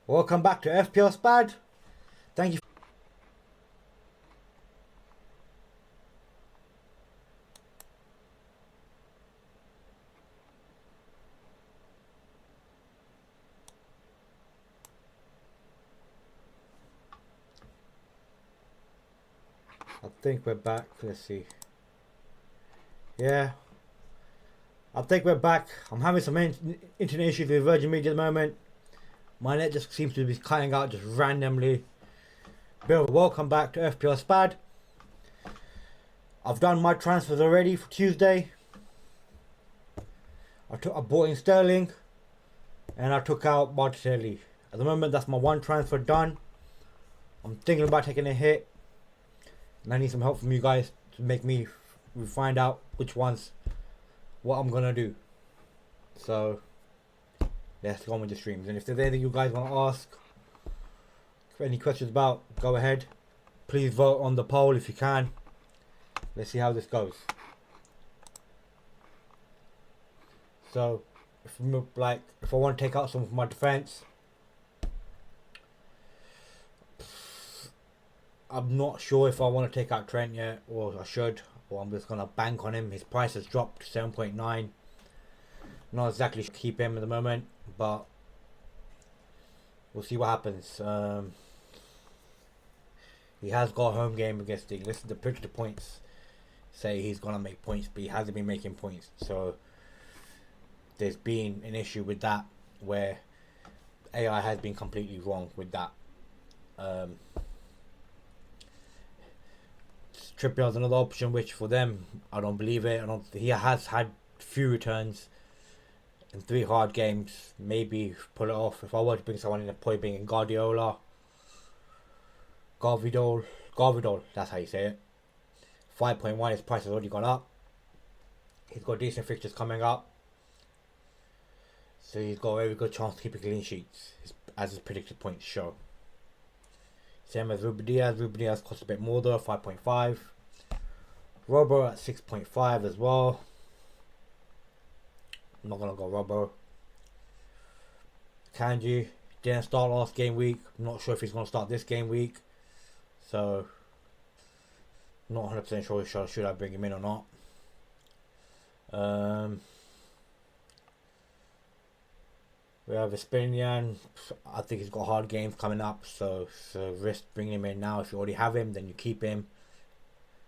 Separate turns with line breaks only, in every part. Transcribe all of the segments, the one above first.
Welcome back to FPL Spad. Thank you. I think we're back. Let's see. Yeah, I think we're back. I'm having some internet issues with Virgin Media at the moment. My net just seems to be cutting out just randomly. Bill, welcome back to FPL Spad. I've done my transfers already for Tuesday. I bought in Sterling and I took out Martinelli. At the moment, that's my one transfer done. I'm thinking about taking a hit, and I need some help from you guys to make me find out which ones, what I'm gonna do. So let's go on with the streams. And if there's anything you guys want to ask, any questions about, go ahead. Please vote on the poll if you can. Let's see how this goes. So if I want to take out some of my defense, I'm not sure if I want to take out Trent yet, or I should, or I'm just gonna bank on him. His price has dropped to 7.9. Not exactly sure to keep him at the moment, but we'll see what happens. He has got a home game against the. Listen, the predicted points say he's gonna make points, but he hasn't been making points. So there's been an issue with that where AI has been completely wrong with that. Trippier's another option, which for them I don't believe it. He has had few returns in 3 hard games. Maybe pull it off. If I were to bring someone in, I'd probably bring in Garvidol, that's how you say it. 5.1, his price has already gone up. He's got decent fixtures coming up, so he's got a very good chance to keep a clean sheets, as his predicted points show. Same as Ruben Diaz. Ruben Diaz costs a bit more though, 5.5. Robo at 6.5 as well. I'm not gonna go Robo. Kanji didn't start last game week. I'm not sure if he's gonna start this game week. So not 100% sure should I bring him in or not. We have Espinian. I think he's got hard games coming up, so risk bringing him in now. If you already have him, then you keep him.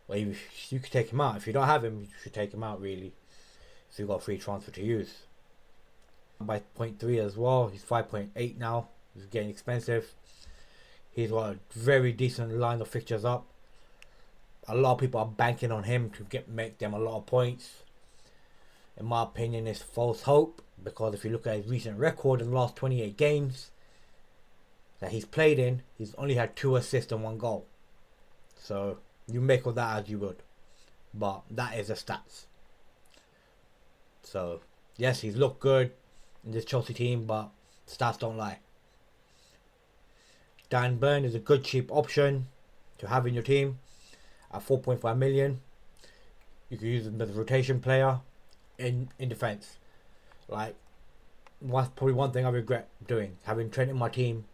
Well, you could take him out. If you don't have him, you should take him out really. So you've got a free transfer to use. By 0.3 as well. He's 5.8 now. He's getting expensive. He's got a very decent line of fixtures up. A lot of people are banking on him to make them a lot of points. In my opinion, it's false hope, because if you look at his recent record in the last 28 games that he's played in, he's only had 2 assists and 1 goal. So you make of that as you would, but that is the stats. So yes, he's looked good in this Chelsea team, but stats don't lie. Dan Burn is a good cheap option to have in your team at 4.5 million. You can use him as a rotation player in defense. Like, probably one thing I regret doing, having Trent in my team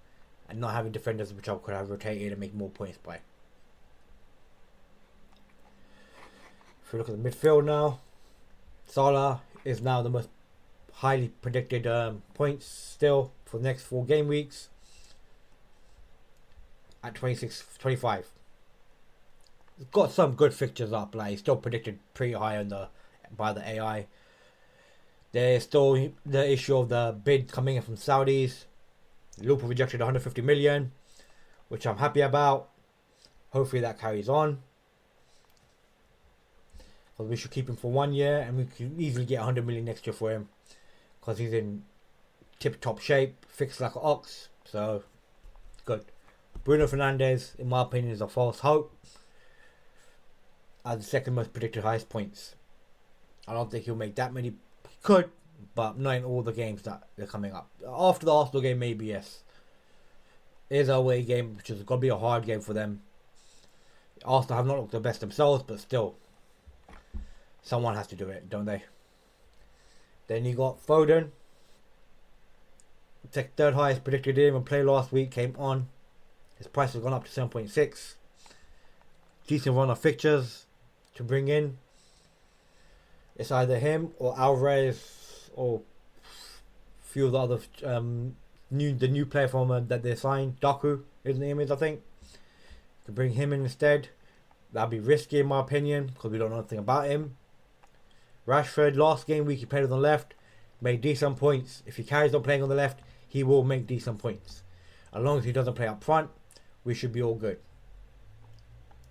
and not having defenders which I could have rotated and make more points by. If we look at the midfield now, Salah is now the most highly predicted points still for the next 4 game weeks at 25. He's got some good fixtures up, like he's still predicted pretty high by the AI. There's still the issue of the bid coming in from Saudis. Liverpool rejected 150 million, which I'm happy about. Hopefully that carries on, because we should keep him for 1 year, and we can easily get 100 million next year for him, because he's in tip-top shape, fixed like an ox. So good. Bruno Fernandes, in my opinion, is a false hope as the second most predicted highest points. I don't think he'll make that many. He could, but not in all the games that they're coming up. After the Arsenal game, maybe yes. It is a away game, which is going to be a hard game for them. Arsenal have not looked the best themselves, but still, someone has to do it, don't they? Then you got Foden. third highest predicted in and play last week came on. His price has gone up to 7.6. Decent run of fixtures to bring in. It's either him or Alvarez or few of the other the new player from that they signed. Daku, his name is, I think. To bring him in instead. That'd be risky in my opinion because we don't know anything about him. Rashford, last game week he played on the left, made decent points. If he carries on playing on the left, he will make decent points. As long as he doesn't play up front, we should be all good.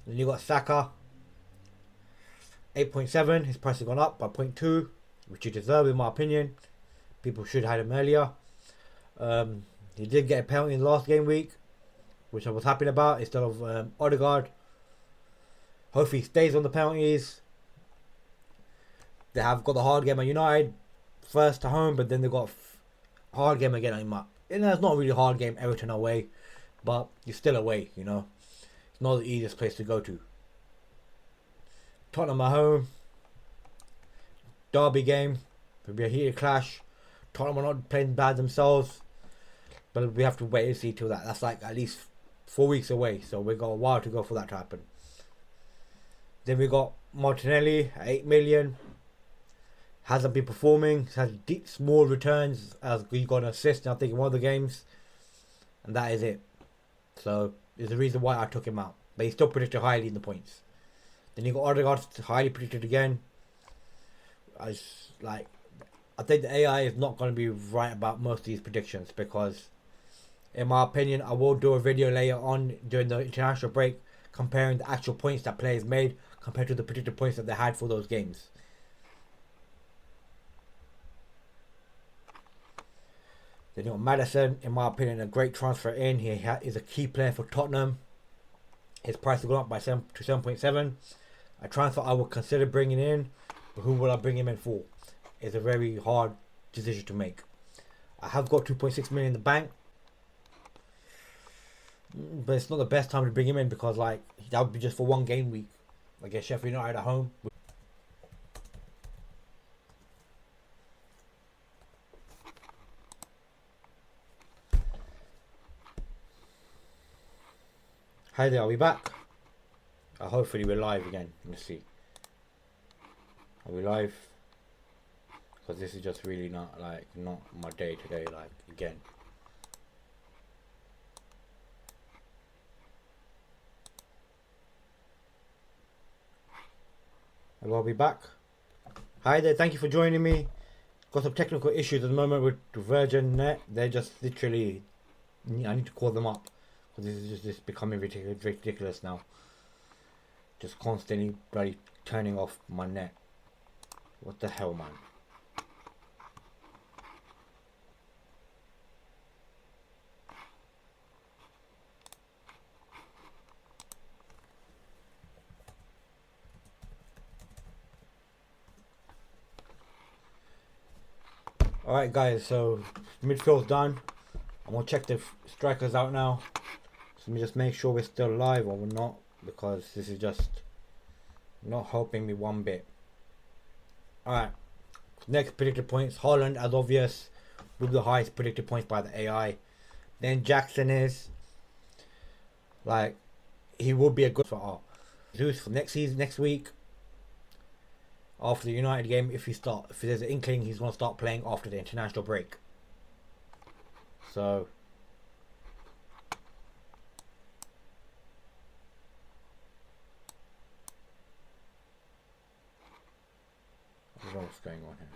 Then you got Saka, 8.7. His price has gone up by 0.2, which he deserves in my opinion. People should have had him earlier. He did get a penalty in the last game week, which I was happy about, instead of Odegaard. Hopefully he stays on the penalties. They have got the hard game at United first to home, but then they got a hard game again. It's not really a hard game, Everton away, but you're still away, you know. It's not the easiest place to go to. Tottenham at home. Derby game. It'll be a heated clash. Tottenham are not playing bad themselves, but we have to wait and see till that. That's like at least 4 weeks away, so we've got a while to go for that to happen. Then we got Martinelli at 8 million. Hasn't been performing. Has deep, small returns as he got an assist, I think, in one of the games. And that is it. So, there's a reason why I took him out. But he's still predicted highly in the points. Then you got Odegaard, highly predicted again. I think the AI is not going to be right about most of these predictions because, in my opinion, I will do a video later on during the international break comparing the actual points that players made compared to the predicted points that they had for those games. Then you got Maddison, in my opinion, a great transfer in. He is a key player for Tottenham. His price has gone up by 7.7. A transfer I would consider bringing in, but who will I bring him in for? It's a very hard decision to make. I have got 2.6 million in the bank, but it's not the best time to bring him in because that would be just for one game week against Sheffield United at home. Hi there, are we back? Hopefully we're live again. Let's see. Are we live? Because this is just really not my day today, again. Hello, are we back? Hi there, thank you for joining me. Got some technical issues at the moment with Virgin Net. They're just literally, I need to call them up. Because this is just becoming ridiculous now. Just constantly bloody turning off my net. What the hell, man? Alright guys, so midfield's done. I'm going to check the strikers out now. So let me just make sure we're still live or we're not, because this is just not helping me one bit. Alright, next predicted points. Haaland, as obvious, with the highest predicted points by the AI. Then Jackson is, he will be a good for our Zeus for next season, next week. After the United game, if there's an inkling he's going to start playing after the international break. So I don't know what's going on here.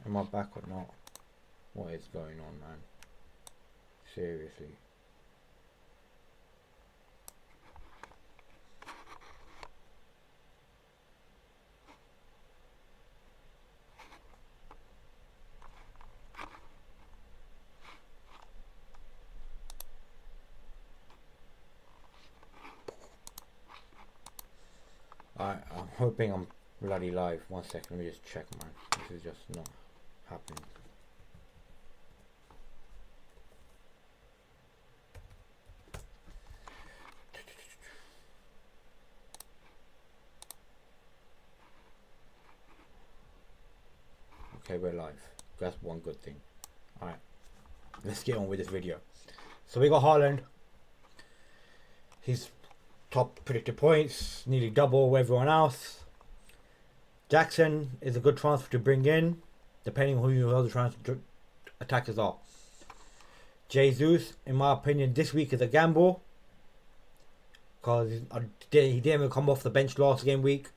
Am I back or not? What is going on, man? Seriously. I'm hoping I'm bloody live. 1 second, let me just check, man. This is just not happening. Okay, we're live. That's one good thing. Alright, let's get on with this video. So we got Haaland. He's top predicted points, nearly double everyone else. Jackson is a good transfer to bring in, depending on who your other transfer attackers are. Jesus, in my opinion, this week is a gamble, because he didn't even come off the bench last game week,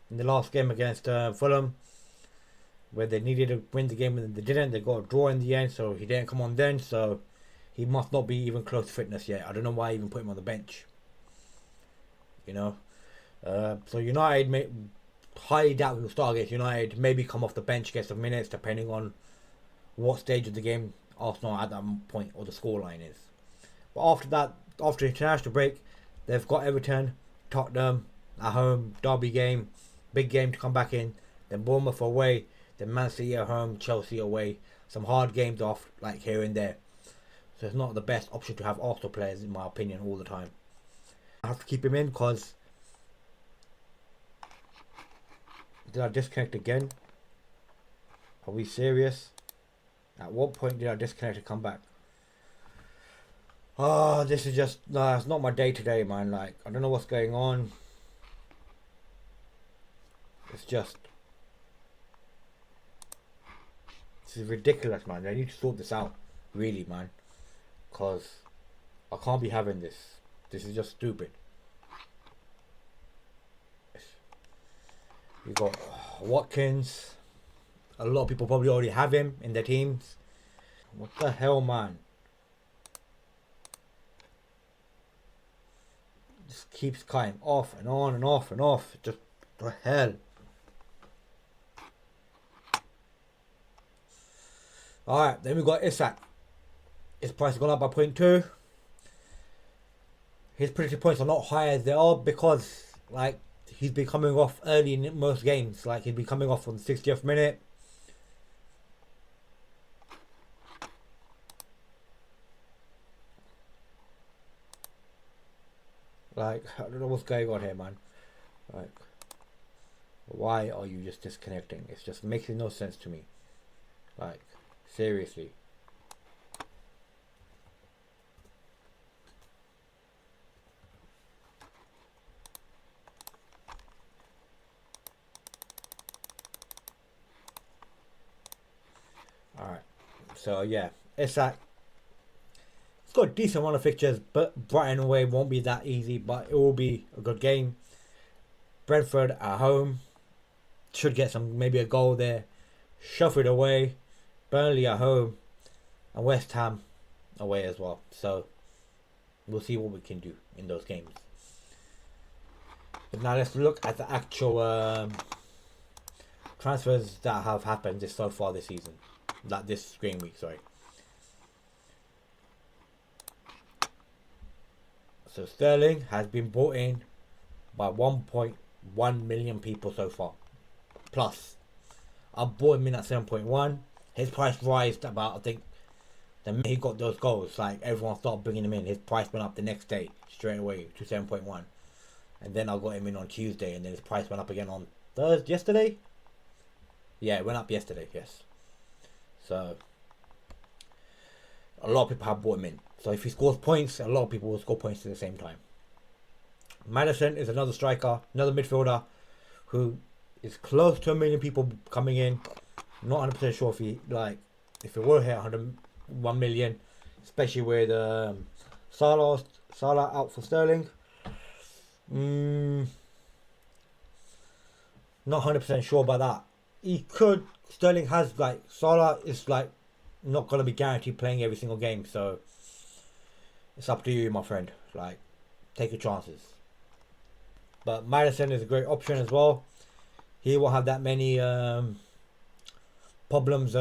in the last game against Fulham, where they needed to win the game and they didn't. They got a draw in the end, so he didn't come on then. So he must not be even close to fitness yet. I don't know why I even put him on the bench. You know, so United highly doubt he'll start against United. Maybe come off the bench, get some minutes, depending on what stage of the game Arsenal at that point or the scoreline is. But after that, after the international break, they've got Everton, Tottenham at home, derby game, big game to come back in. Then Bournemouth away, then Man City at home, Chelsea away. Some hard games off, like here and there. So it's not the best option to have Arsenal players, in my opinion, all the time. I have to keep him in because... Did I disconnect again? Are we serious? At what point did I disconnect and come back? Oh, this is just... Nah, it's not my day today, man. Like, I don't know what's going on. It's just... This is ridiculous, man. I need to sort this out. Really, man. Because I can't be having this. This is just stupid. We got Watkins. A lot of people probably already have him in their teams. What the hell, man? Just keeps cutting off and on and off and off. Just the hell. Alright, then we got Isak. His price has gone up by 0.2. His predicted points are not high as they are because, like, he's been coming off early in most games. Like, he'd be coming off on the 60th minute. Like, I don't know what's going on here, man. Like, why are you just disconnecting? It's just making no sense to me. Like, seriously. Alright, so yeah, Isak. It's got a decent run of fixtures, but Brighton away won't be that easy, but it will be a good game. Brentford at home. Should get maybe a goal there. Sheffield away. Burnley at home. And West Ham away as well. So, we'll see what we can do in those games. But now let's look at the actual transfers that have happened so far this season. Like this game week, sorry. So Sterling has been bought in by 1.1 million people so far. Plus, I bought him in at 7.1. His price rised about, I think, the minute he got those goals. Like, everyone started bringing him in. His price went up the next day, straight away, to 7.1. And then I got him in on Tuesday, and then his price went up again on Thursday, yesterday? Yeah, it went up yesterday, yes. So, a lot of people have bought him in. So if he scores points, a lot of people will score points at the same time. Madison is another striker, another midfielder, who is close to 1 million people coming in. Not 100% sure if it will hit 1 million, especially with Salah out for Sterling. Not 100% sure about that. He could. Sterling has, like, Salah is like not gonna be guaranteed playing every single game, so it's up to you, my friend. Like, take your chances. But Madison is a great option as well. He will have that many problems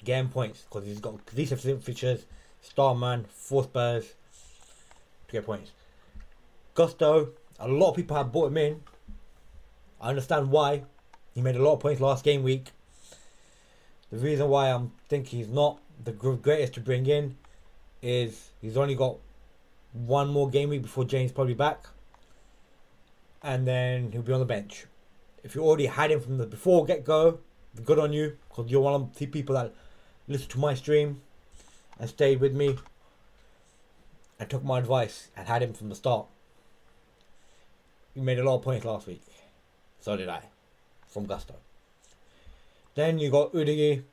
game points because he's got decent features. Starman, 4 Spurs to get points. Gusto, a lot of people have bought him in. I understand why. He made a lot of points last game week. The reason why I'm thinking he's not the greatest to bring in is he's only got one more game week before James probably back, and then he'll be on the bench. If you already had him from the before get go, good on you, because you're one of the people that listen to my stream and stayed with me and took my advice and had him from the start. You made a lot of points last week. So did I. From Gusto. Then you got Udigi.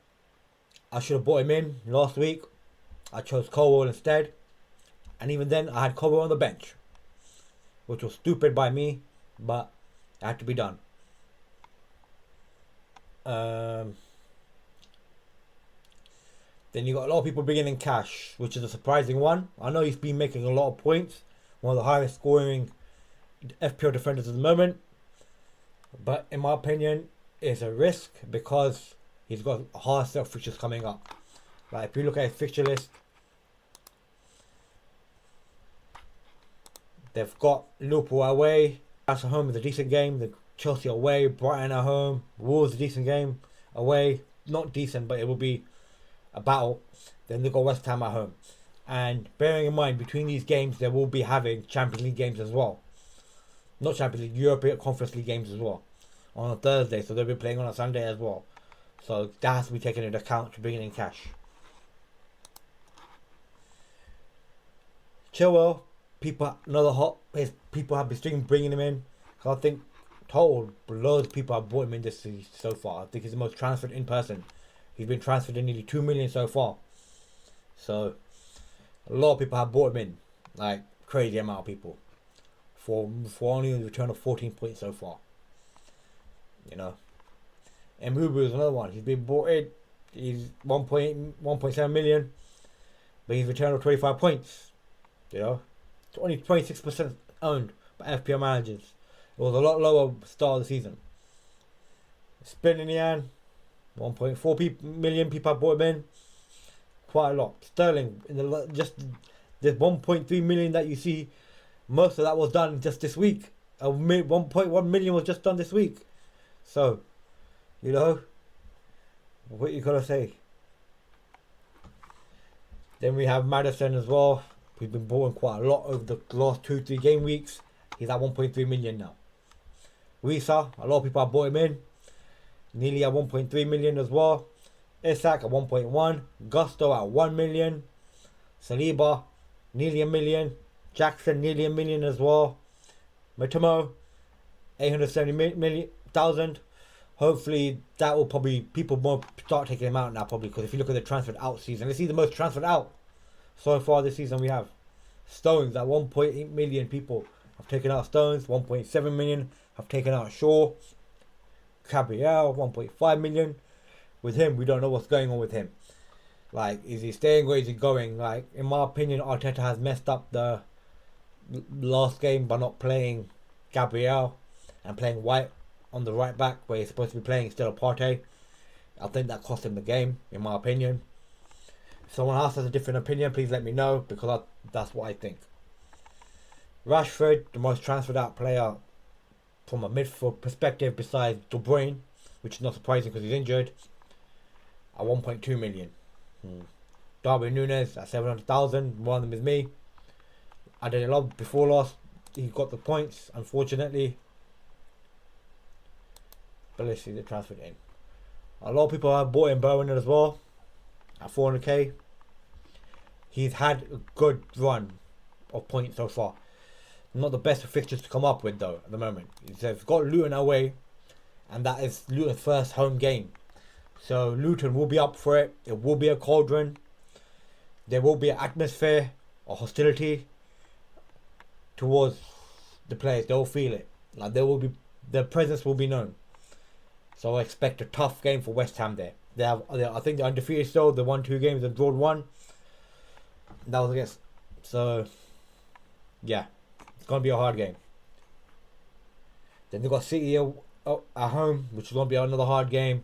I should have brought him in last week. I chose Colwell instead. And even then, I had Colwell on the bench. Which was stupid by me, but it had to be done. Then you got a lot of people bringing in Cash, which is a surprising one. I know he's been making a lot of points. One of the highest scoring FPL defenders at the moment. But in my opinion, it's a risk because he's got a hard set of fixtures coming up. Like if you look at his fixture list, they've got Liverpool away. That's at home is a decent game. The Chelsea away, Brighton at home, Wolves a decent game away. Not decent, but it will be a battle. Then they got West Ham at home. And bearing in mind, between these games, they will be having Champions League games as well. Not Champions League, European Conference League games as well. On a Thursday, so they'll be playing on a Sunday as well. So that has to be taken into account to bringing in Cash. Chilwell, people have been bringing him in. Cause I think total loads of people have brought him in this season so far. I think he's the most transferred in person. He's been transferred in nearly 2 million so far. So a lot of people have brought him in, like crazy amount of people, for only a return of 14 points so far. You know, and Mubu is another one. He's been bought in. He's 1.7 million, but he's returned of 25 points. You know, only 26% owned by FPL managers. It was a lot lower start of the season. Spininian, 1.4 million people have bought him in. Quite a lot. Sterling, just the 1.3 million that you see, most of that was done just this week. 1.1 million was just done this week. So, you know, what you gotta say. Then we have Madison as well. We've been bought quite a lot over the last 2-3 game weeks. He's at 1.3 million now. Wisa, a lot of people have bought him in. Nearly at 1.3 million as well. Isak at 1.1. Gusto at 1 million. Saliba, nearly a million. Jackson, nearly a million as well. Matamo, 870,000. Hopefully that will probably, people won't start taking him out now probably, because if you look at the transferred out season, let's see the most transferred out so far this season we have. Stones at 1.8 million people have taken out Stones. 1.7 million have taken out Shaw. Gabriel, 1.5 million. With him, we don't know what's going on with him. Like, is he staying or is he going? Like, in my opinion, Arteta has messed up the last game by not playing Gabriel and playing White on the right back where he's supposed to be playing instead of Partey. I think that cost him the game, in my opinion. If someone else has a different opinion, please let me know, because that's what I think. Rashford, the most transferred out player from a midfield perspective besides De Bruyne, which is not surprising because he's injured, at 1.2 million. Darwin Núñez at 700,000. One of them is me. I did a lot before last. He got the points, unfortunately. But let's see the transfer in. A lot of people have bought in Bowen as well at 400k. He's had a good run of points so far. Not the best of fixtures to come up with though at the moment. He's got Luton away, and that is Luton's first home game. So Luton will be up for it. It will be a cauldron. There will be an atmosphere or hostility towards the players. They'll feel it. Like their presence will be known. So I expect a tough game for West Ham there. I think they're undefeated still. They won 2 games and drawn 1. That was against. So yeah, it's gonna be a hard game. Then they got City at home, which is gonna be another hard game.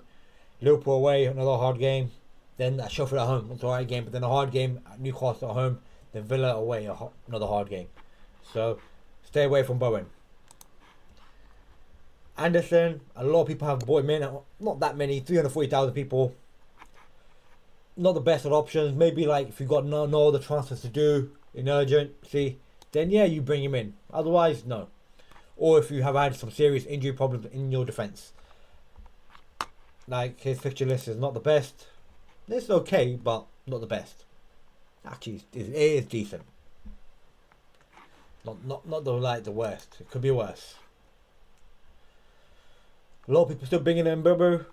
Liverpool away, another hard game. Then at Sheffield at home, it's a hard game. But then a hard game at Newcastle at home. Then Villa away, another hard game. So stay away from Bowen. Anderson, a lot of people have bought him in. Not that many, 340,000 people. Not the best of options. Maybe like if you've got no other transfers to do in urgency, then yeah, you bring him in. Otherwise, no. Or if you have had some serious injury problems in your defence. Like, his fixture list is not the best. It's okay, but not the best. Actually, it is decent. Not the worst. It could be worse. A lot of people still bringing in Burbo.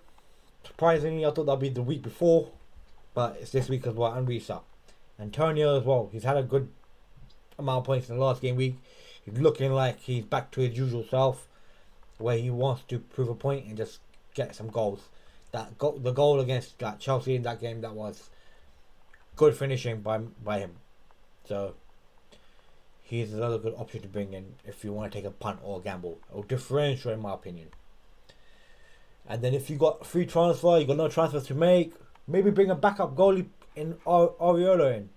Surprisingly, I thought that'd be the week before, but it's this week as well. And Risa, Antonio as well. He's had a good amount of points in the last game week. He's looking like he's back to his usual self, where he wants to prove a point and just get some goals. The goal against Chelsea in that game, that was good finishing by him. So he's another good option to bring in if you want to take a punt or a gamble or differential, in my opinion. And then if you got free transfer, you got no transfers to make, maybe bring a backup goalie in Areola in.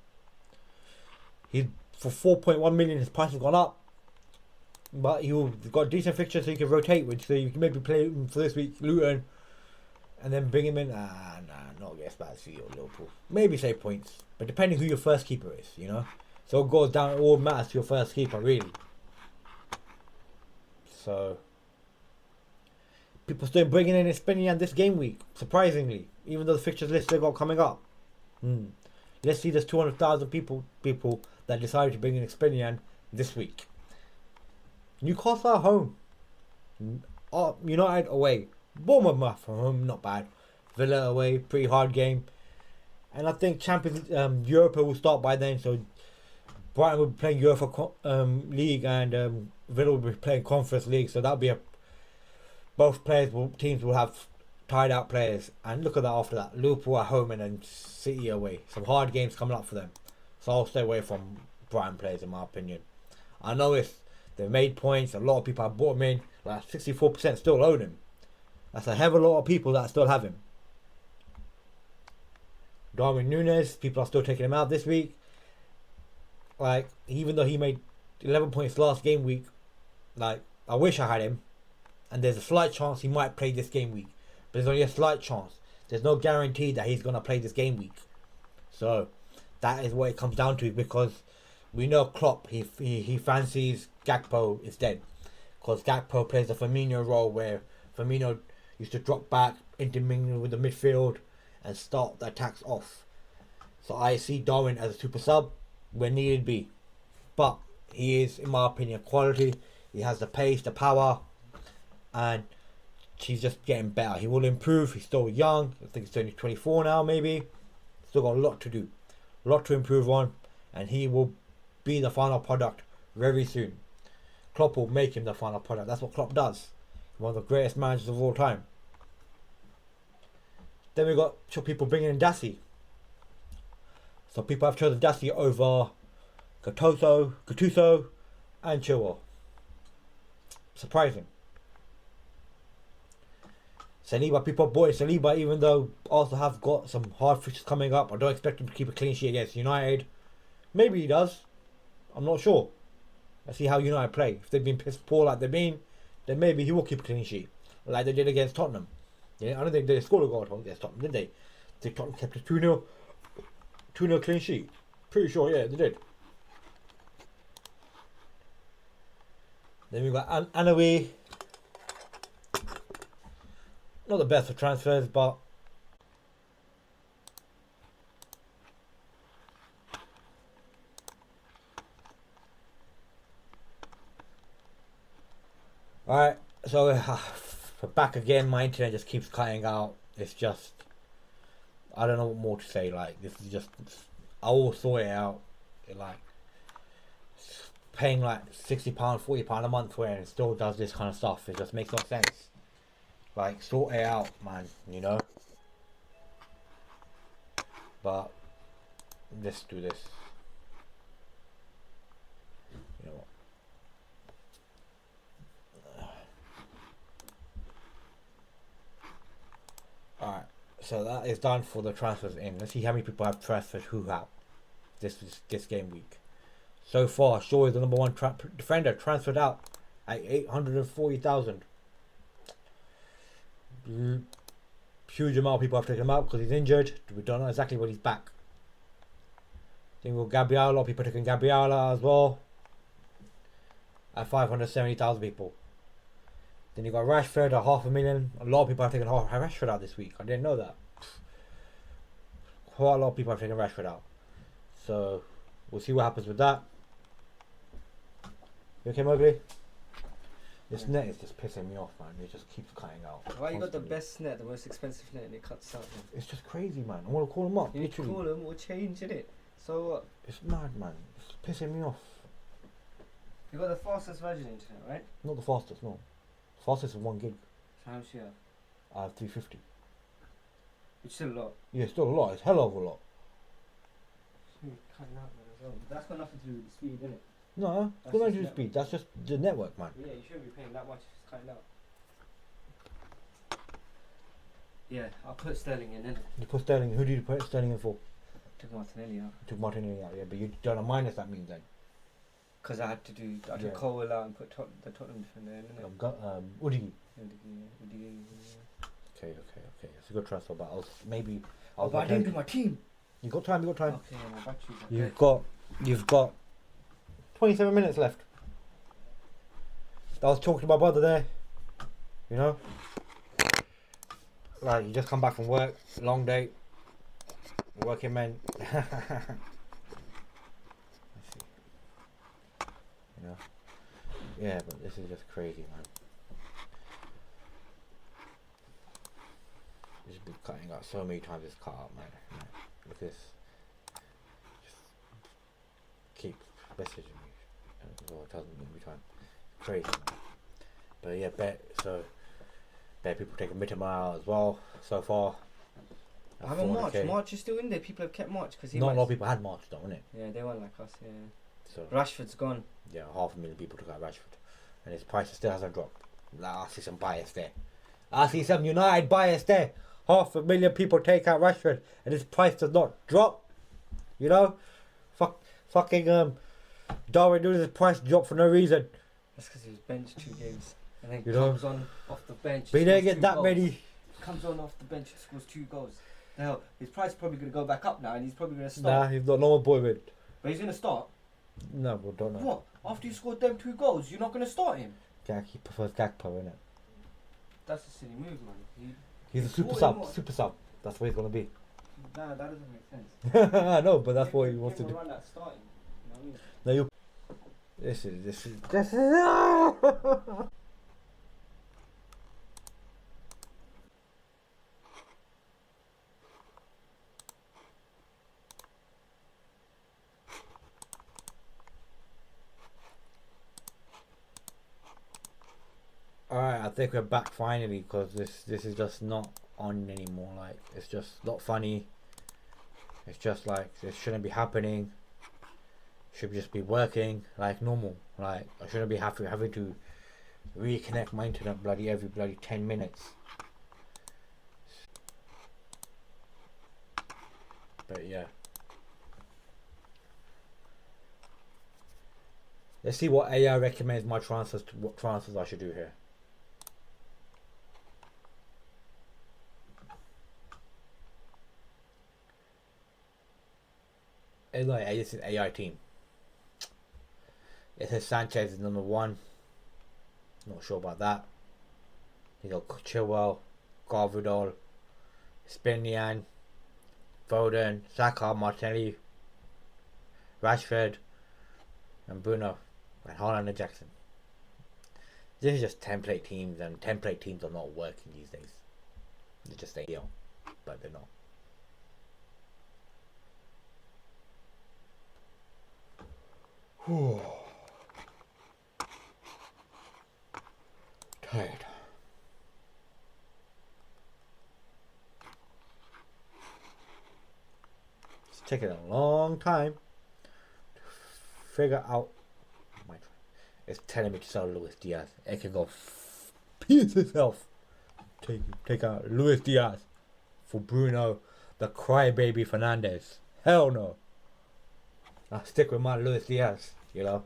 He's for 4.1 million. His price has gone up, but he's got decent fixtures, so you can rotate with. So you can maybe play him for this week, Luton, and then bring him in. Not against Man City or Liverpool. Maybe save points, but depending who your first keeper is, you know. So it goes down. It all matters to your first keeper, really. So people still bringing in Espinian this game week, surprisingly, even though the fixtures list they got coming up. Let's see, there's 200,000 people that decided to bring in Espinian this week. Newcastle at home, United away, Bournemouth from home, not bad. Villa away, pretty hard game, and I think Champions Europa will start by then. So Brighton will be playing Europa League, and Villa will be playing Conference League. So that'll be teams will have tied out players. And look at that after that. Liverpool at home and then City away. Some hard games coming up for them. So I'll stay away from Brighton players, in my opinion. I know they've made points. A lot of people have bought him in. Like 64% still own him. That's a hell of a lot of people that still have him. Darwin Núñez, people are still taking him out this week. Like, even though he made 11 points last game week, like, I wish I had him. And there's a slight chance he might play this game week. But there's only a slight chance. There's no guarantee that he's going to play this game week. So that is what it comes down to, because we know Klopp, he fancies Gakpo instead. Because Gakpo plays the Firmino role, where Firmino used to drop back, intermingle with the midfield and start the attacks off. So I see Darwin as a super sub where needed be. But he is, in my opinion, quality. He has the pace, the power, and he's just getting better. He will improve. He's still young. I think he's only 24 now, maybe. Still got a lot to do, a lot to improve on, and he will be the final product very soon. Klopp will make him the final product. That's what Klopp does. One of the greatest managers of all time. Then we got people bringing in Dassi. So people have chosen Dassi over Gattuso, and Chilwell. Surprising. Saliba, people bought Saliba even though Arsenal have got some hard fixtures coming up. I don't expect him to keep a clean sheet against United. Maybe he does. I'm not sure. Let's see how United play. If they've been pissed poor like they've been, then maybe he will keep a clean sheet. Like they did against Tottenham. Yeah, I don't think they scored a goal against Tottenham, did they? I think Tottenham kept a 2-0 clean sheet. Pretty sure, yeah, they did. Then we've got Anawi. Not the best for transfers, but alright, so back again. My internet just keeps cutting out. It's just, I don't know what more to say. Like, this is just, I will sort it out. Like, paying like £60, £40 a month where it still does this kind of stuff. It just makes no sense. Like, sort it out, man, you know. But let's do this. You know what? Alright, so that is done for the transfers in. Let's see how many people have transferred who out this game week. So far, Shaw is the number one defender transferred out at 840,000. Huge amount of people have taken him out because he's injured. We don't know exactly when he's back. Then we've got Gabriel. A lot of people taking Gabriel as well. At 570,000 people. Then you got Rashford at 500,000. A lot of people have taken Rashford out this week. I didn't know that. Quite a lot of people have taken Rashford out. So we'll see what happens with that. You okay, Mowgli? This net is just pissing me off, man. It just keeps cutting out.
Why you got the best net, the most expensive net, and it cuts out? Man?
It's just crazy, man. I want to call them up.
You need to call them or change it. So what?
It's mad, man. It's pissing me off.
You got the fastest version internet, right?
Not the fastest, no. Fastest is 1 gig.
So how much you have?
I have 350.
It's still a lot.
Yeah, it's still a lot. It's hell of a lot.
Cutting out, man, as well. But that's got nothing to do with the speed, innit?
No, it's got nothing to do with speed. That's just the network, man.
Yeah, you shouldn't be paying that much if it's cutting out. Yeah, I'll put Sterling in, innit?
You put Sterling. Who did you put Sterling in for?
Took Martinelli out.
You took Martinelli out, yeah, but you don't know minus that means then.
Because I took Cole out and put the Tottenham defender in, innit?
I've got Udigi.
Yeah.
Okay. It's a good transfer, but maybe.
But I didn't do my team.
You got time.
Okay, my battery's okay.
You've got 27 minutes left. I was talking to my brother there. You know, like you just come back from work, long day, working man. Let's see. You know, yeah, but this is just crazy, man. It's been cutting out so many times. It's cut out, man. Look at this. Just keep messaging me. Oh, it tells me every time. Crazy, man. But yeah, bet people taking Mittermeier out as well so far.
I haven't March. March is still in there. People have kept March because
not a lot of people had March though, innit?
Yeah, they weren't like us. Yeah.
So
Rashford's gone.
Yeah, 500,000 people took out Rashford, and his price still hasn't dropped. Like, I see some bias there. I see some United bias there. 500,000 people take out Rashford, and his price does not drop. You know, fucking Darwin Nunes' price dropped for no reason.
That's because he was benched 2 games, and then
comes
on off the bench.
But he didn't get that many.
Comes on off the bench, scores 2 goals. Now his price is probably going to go back up now, and he's probably going to start.
Nah, he's not no appointment.
But he's going to start.
No, we don't know.
What? After you scored them 2 goals, you're not going to start him?
He prefers Gakpo, innit?
That's a silly move, man.
He's a super sub. That's what he's gonna be.
Nah, that doesn't make sense.
I know, but that's what he wants to do.
Run that starting. You know what I mean?
No, you. This is. Alright, I think we're back finally because this is just not on anymore. Like, it's just not funny. It's just like this shouldn't be happening. Should just be working like normal. Like, I shouldn't be having to reconnect my internet every 10 minutes. But yeah, let's see what AI recommends my transfers to what transfers I should do here. This is AI team. It says Sanchez is number 1. Not sure about that. You got Chilwell, Garvidal, Spinian, Foden, Saka, Martinelli, Rashford, and Bruno, and Haaland and Jackson. This is just template teams, and template teams are not working these days. They're just AI, but they're not. Tired. It's taking a long time to figure out. It's telling me to sell Luis Diaz. It can go piss itself. Take out Luis Diaz for Bruno, the crybaby Fernandes. Hell no. I'll stick with my Luis Diaz, you know.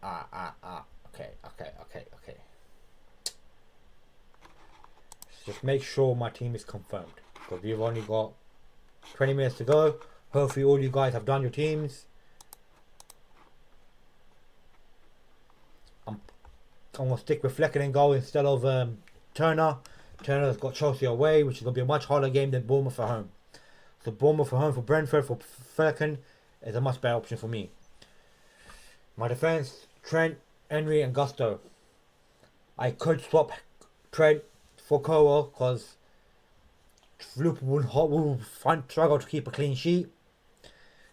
Okay. Just make sure my team is confirmed. Because we've only got 20 minutes to go. Hopefully all you guys have done your teams. I'm going to stick with Flecken and goal instead of Turner. Turner's got Chelsea away, which is going to be a much harder game than Bournemouth at home. So Bournemouth at home for Brentford for Flecken is a much better option for me. My defence, Trent, Henry and Gusto. I could swap Trent for Cowell because Liverpool will struggle to keep a clean sheet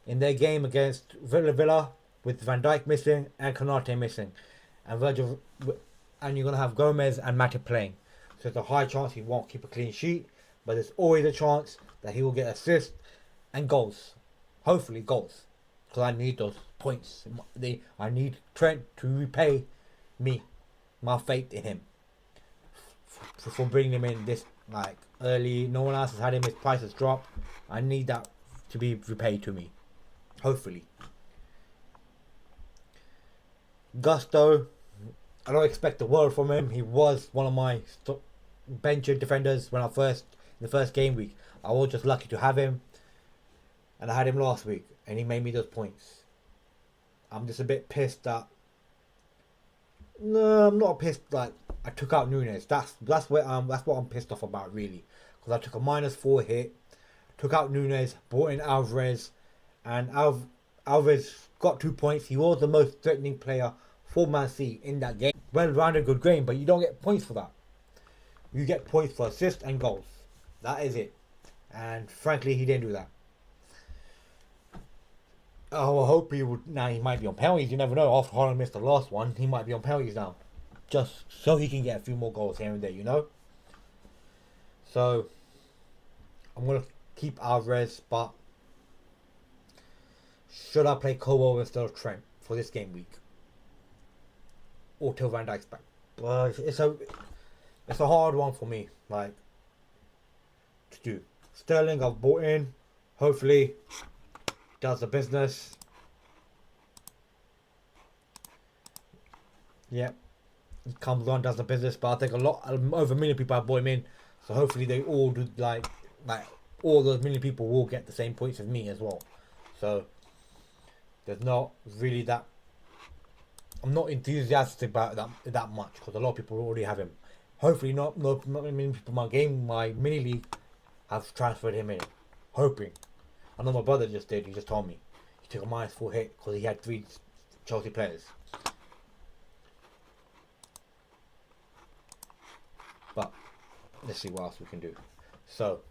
in their game against Villa with Van Dijk missing and Konate missing, and Virgil, and you're gonna have Gomez and Matip playing. So there's a high chance he won't keep a clean sheet, but there's always a chance that he will get assists and goals. Hopefully goals, because I need those points. I need Trent to repay me my faith in him for bringing him in this early. No one else has had him. His price has dropped. I need that to be repaid to me. Hopefully. Gusto, I don't expect the world from him. He was one of my bench defenders when in the first game week. I was just lucky to have him, and I had him last week, and he made me those points. I'm just a bit pissed that. No, I'm not pissed. I took out Nunes. That's what I'm pissed off about really, because I took a -4 hit, took out Nunes, brought in Alvarez, and Alvarez got 2 points. He was the most threatening player for Man City in that game. Well-rounded, good game, but you don't get points for that. You get points for assists and goals. That is it. And frankly, he didn't do that. Oh, I hope he would. Now he might be on penalties. You never know. After Holland missed the last one, he might be on penalties now, just so he can get a few more goals here and there. So I'm gonna keep Alvarez, but should I play Cowell instead of Trent for this game week, or till Van Dijk's back? But it's a hard one for me, to do. Sterling I've bought in. Hopefully does the business. Yep. He comes on, does the business, but I think over a million people have bought him in. So hopefully they all do all those million people will get the same points as me as well. So there's not really that. I'm not enthusiastic about that much because a lot of people already have him. Hopefully not many people in my mini league have transferred him in. Hoping. I know my brother just did. He just told me he took a -4 hit because he had 3 Chelsea players. But let's see what else we can do. So,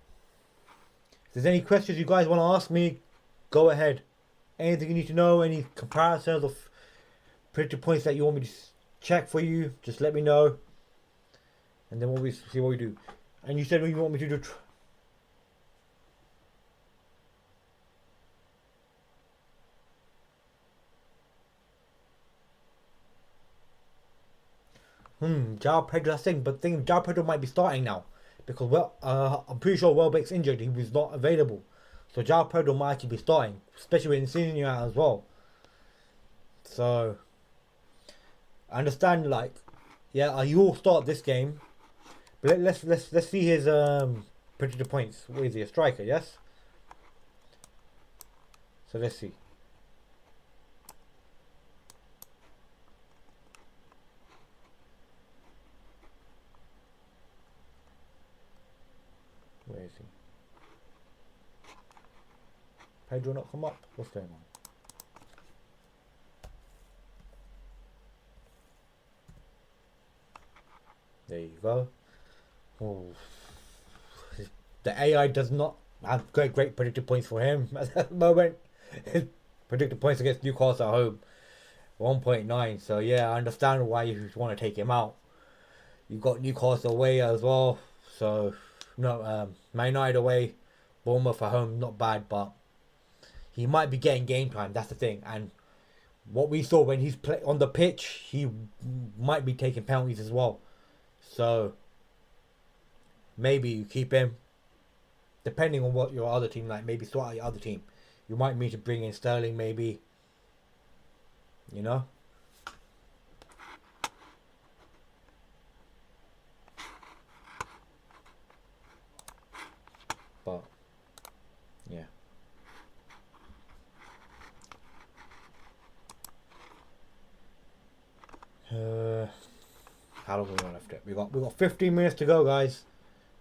if there's any questions you guys want to ask me, go ahead. Anything you need to know, any comparisons of predicted points that you want me to check for you, just let me know. And then we'll see what we do. And you said you want me to do. João Pedro, that's thing, but João Pedro might be starting now because I'm pretty sure Welbeck's injured. He was not available, so João Pedro might actually be starting, especially with Insigne out as well. So I understand, you will start this game, but let's see his predicted points. What is he, a striker? Yes. So let's see. Where is he? Pedro not come up? What's going on? There you go. Oh. The AI does not have great predicted points for him at the moment. His predicted points against Newcastle at home, 1.9. So yeah, I understand why you want to take him out. You've got Newcastle away as well. So no, Man United away, Bournemouth at home, not bad, but he might be getting game time. That's the thing. And what we saw when he's on the pitch, he might be taking penalties as well. So maybe you keep him, depending on what your other team maybe sort out your other team. You might need to bring in Sterling, maybe. But yeah. How long have we got left? We got 15 minutes to go, guys.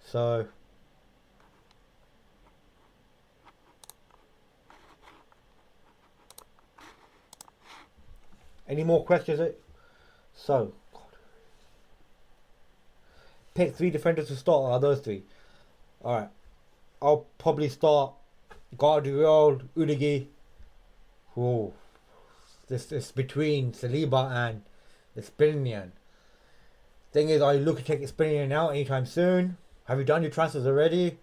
So any more questions? So pick 3 defenders to start. Are those 3? All right. I'll probably start Guardiola, Udigi. Whoa. This is between Saliba and Espinian. Thing is, are you looking to take Espinian out anytime soon? Have you done your transfers already?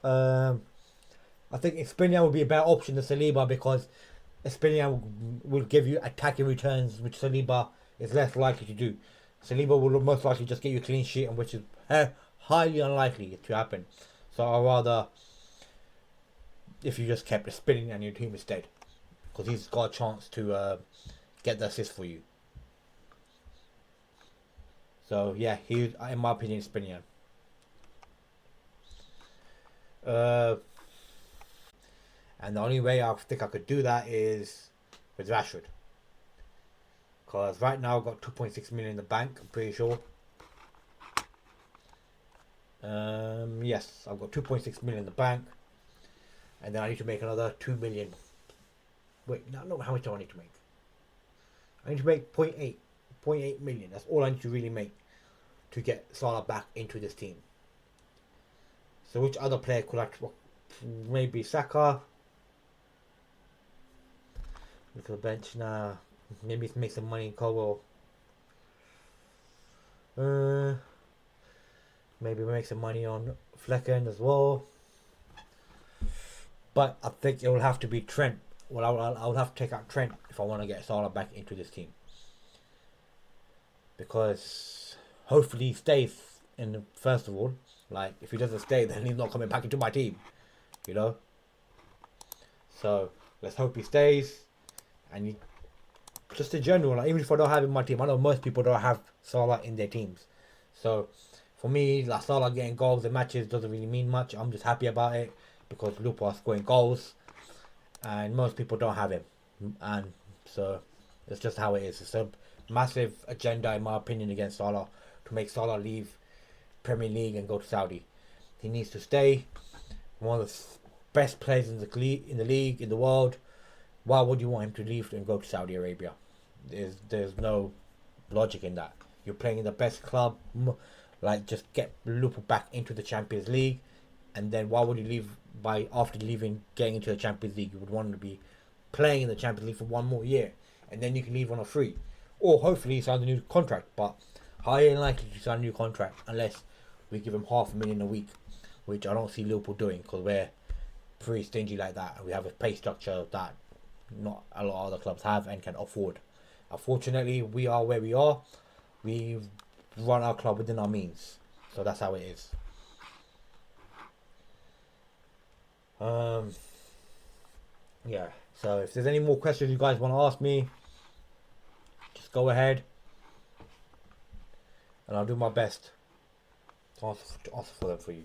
I think Espinian would be a better option than Saliba because Espinian will give you attacking returns, which Saliba is less likely to do. Saliba will most likely just get you a clean sheet, and which is highly unlikely to happen. So I'd rather if you just kept spinning and your team is dead, because he's got a chance to get the assist for you. So yeah, he, in my opinion, is spinning. And the only way I think I could do that is with Rashford, because right now I've got 2.6 million in the bank. I'm pretty sure. Yes, I've got 2.6 million in the bank, and then I need to make another 2 million. Wait, no, how much do I need to make? I need to make 0.8 million. That's all I need to really make to get Salah back into this team. So which other player could I? Maybe Saka. Look at the bench now. Maybe make some money in Cobble. Maybe make some money on Flecken as well. But I think it will have to be Trent. Well, I will have to take out Trent if I want to get Salah back into this team. Because hopefully he stays in the, first of all. Like, if he doesn't stay, then he's not coming back into my team. You know? So, let's hope he stays. And he, just in general, like, even if I don't have him in my team, I know most people don't have Salah in their teams. So, for me, like, Salah getting goals in matches doesn't really mean much. I'm just happy about it because Liverpool are scoring goals. And most people don't have him. And so, it's just how it is. It's a massive agenda, in my opinion, against Salah to make Salah leave Premier League and go to Saudi. He needs to stay. One of the best players in the league, in the world. Why would you want him to leave and go to Saudi Arabia? There's no logic in that. You're playing in the best club. Like, just get Liverpool back into the Champions League, and then why would you leave after leaving, getting into the Champions League? You would want to be playing in the Champions League for one more year, and then you can leave on a free, or hopefully he signs a new contract. But highly unlikely to sign a new contract unless we give him $500,000 a week, which I don't see Liverpool doing because we're pretty stingy like that, and we have a pay structure that not a lot of other clubs have and can afford. Unfortunately, we are where we are. We run our club within our means, so that's how it is. Yeah. So if there's any more questions you guys want to ask me, just go ahead, and I'll do my best to answer for them for you.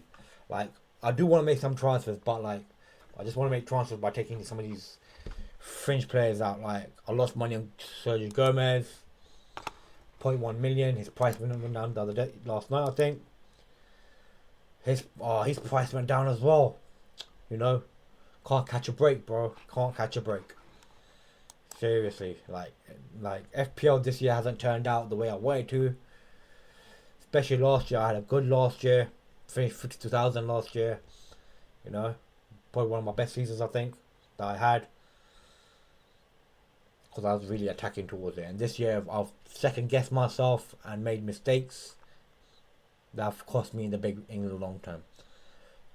Like, I do want to make some transfers, but like, I just want to make transfers by taking some of these fringe players out. Like, I lost money on Sergio Gomez, 0.1 million. His price went down last night, I think. His price went down as well. You know, can't catch a break, bro. Can't catch a break. Seriously, like FPL this year hasn't turned out the way I wanted to. Especially last year, I had a good last year. Finished 52,000 last year. You know, probably one of my best seasons I think that I had. Because I was really attacking towards it. And this year I've second guessed myself and made mistakes that have cost me in the long term.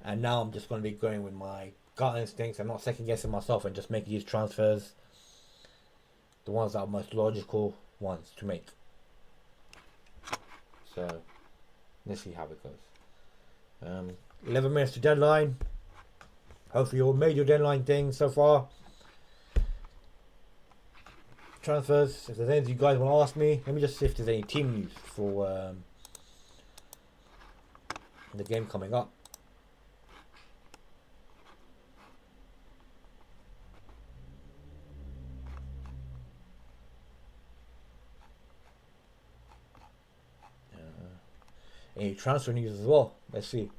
And now I'm just going to be going with my gut instincts. I'm not second guessing myself and just making these transfers, the ones that are most logical ones to make. So let's see how it goes. 11 minutes to deadline. Hopefully you all made your deadline thing so far. Transfers. If there's anything you guys want to ask me, let me just see if there's any team news for the game coming up. any transfer news as well. Let's see.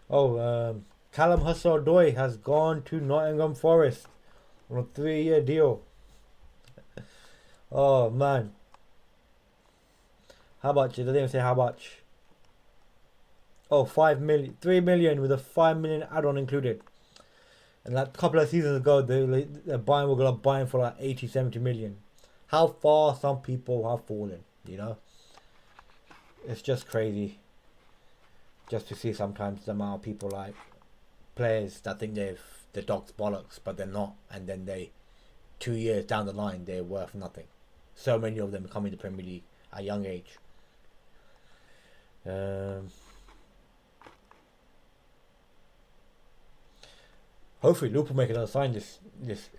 Oh, Callum Hudson-Odoi has gone to Nottingham Forest on a 3-year deal. Oh man, how much? It doesn't even say how much. Oh, 5 million, 3 million with a 5 million add-on included. And like a couple of seasons ago, they're buying, we're gonna buy him for like 80, 70 million. How far some people have fallen, you know? It's just crazy. Just to see sometimes the amount of people like players that think the dog's bollocks, but they're not, and then 2 years down the line they're worth nothing. So many of them come into the Premier League at a young age. Hopefully Liverpool make another sign in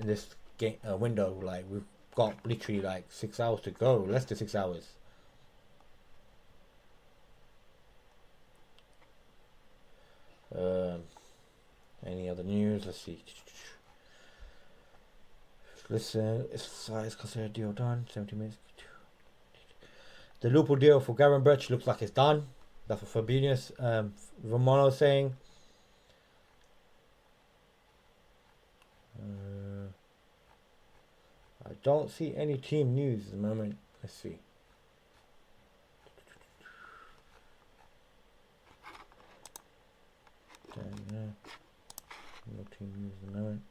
this game window. Like we've got literally like 6 hours to go, less than 6 hours. Any other news? Let's see. Listen, it's considered a deal done. 70 minutes. The Liverpool deal for Gavin Birch looks like it's done. That's what Fabinho's Romano is saying. I don't see any team news at the moment. Let's see. No team news at the moment.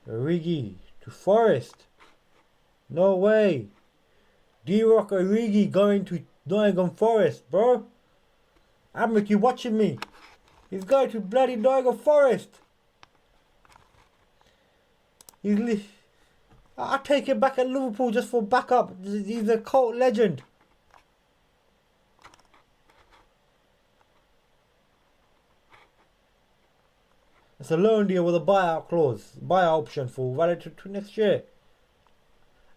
Origi to Forest. No way. D-Rock Origi going to Nottingham Forest, bro. Amric, you watching me? He's going to bloody Nottingham Forest. I'll take him back at Liverpool just for backup. He's a cult legend. It's a loan deal with a buyout clause, buyout option for valid to next year.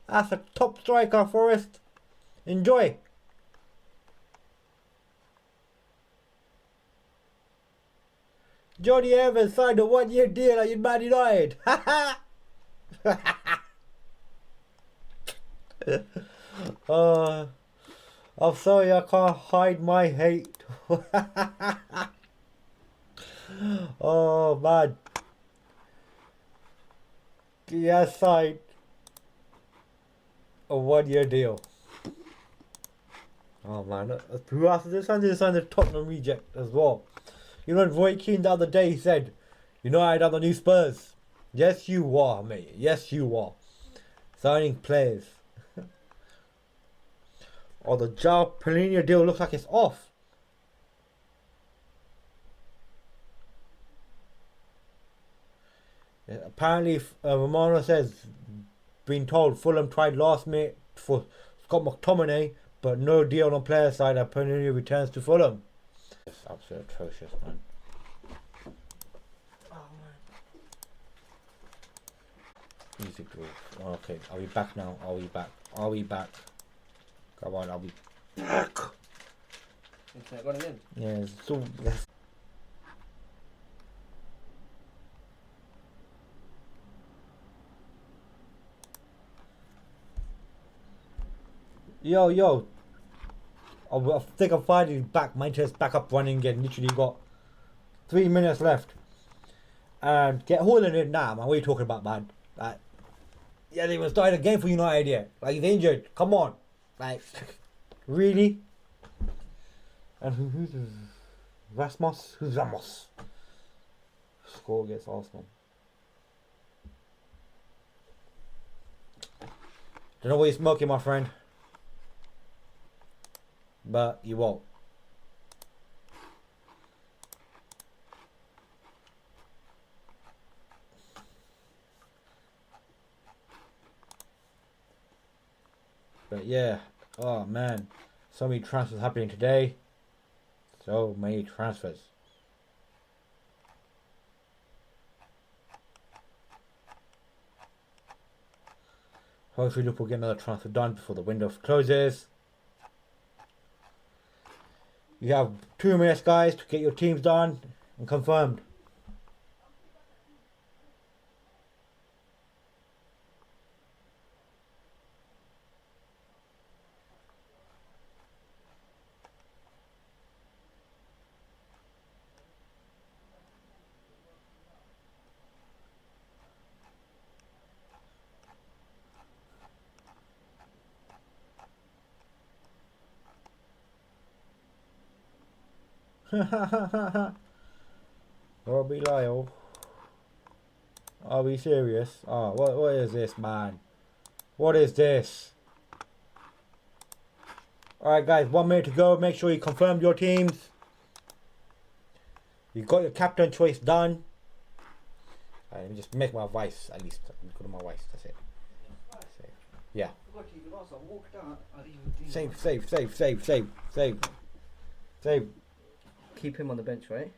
That's a top striker, Forest. Enjoy. Johnny Evans signed a 1-year deal at Man United. I'm sorry, I can't hide my hate. Oh man. He has signed a 1-year deal. Oh man, who else is this? Signed the Tottenham reject as well. You know, Roy Keane the other day he said, "You know, I had the new Spurs." Yes, you are, mate. Yes, you are. Signing players. Oh, the João Palhinha deal looks like it's off. Yeah, apparently, Romano says, been told Fulham tried last minute for Scott McTominay, but no deal on player side. Palhinha returns to Fulham. It's absolutely atrocious, man.
Oh man.
Music group. Okay, are we back now? Are we back? Are we back? Come on, I'll be back.
Internet running in.
Yeah, so that's yo. I think I'm finally back. My internet's back up running again. Literally got 3 minutes left. And get Haaland in now, man. What are you talking about, man? Like, yeah, they were starting a game for United yet. Like, he's injured. Come on. Like, really? And who's Rasmus? Who's Ramos? Score against Arsenal. Don't know what you're smoking, my friend. But you won't. But yeah, oh man, so many transfers happening today. So many transfers. Hopefully Liverpool get another transfer done before the window closes. You have 2 minutes, guys, to get your teams done and confirmed. Robbie Lyle. Are we serious? Oh, what is this, man? What is this? Alright, guys, 1 minute to go. Make sure you confirm your teams. You got your captain choice done. Alright, let me just make my voice at least. Go to my voice. That's it. Save. Yeah. Save.
Keep him on the bench, right?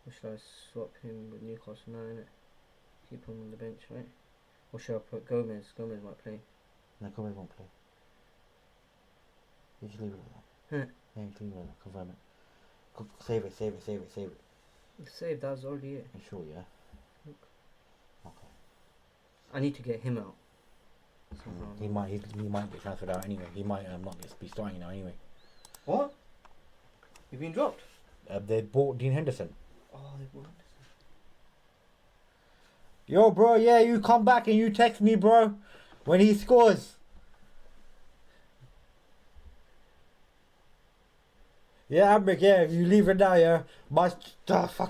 Or should I swap him with Newcastle now, innit? Keep him on the bench, right? Or should I put Gomez? Gomez might play.
No, Gomez won't play. You just leave it like that. Yeah, you leave it like that. Confirm it. Save it.
Save, that was already it.
You sure, yeah?
Look.
Okay.
I need to get him out.
He might get transferred out anyway. He might not be starting now anyway.
What? You've been dropped?
They bought Dean Henderson.
Oh, they bought Henderson.
Yo, bro, yeah, you come back and you text me, bro, when he scores. Yeah, Amrik, yeah, if you leave it now, yeah, my fuck.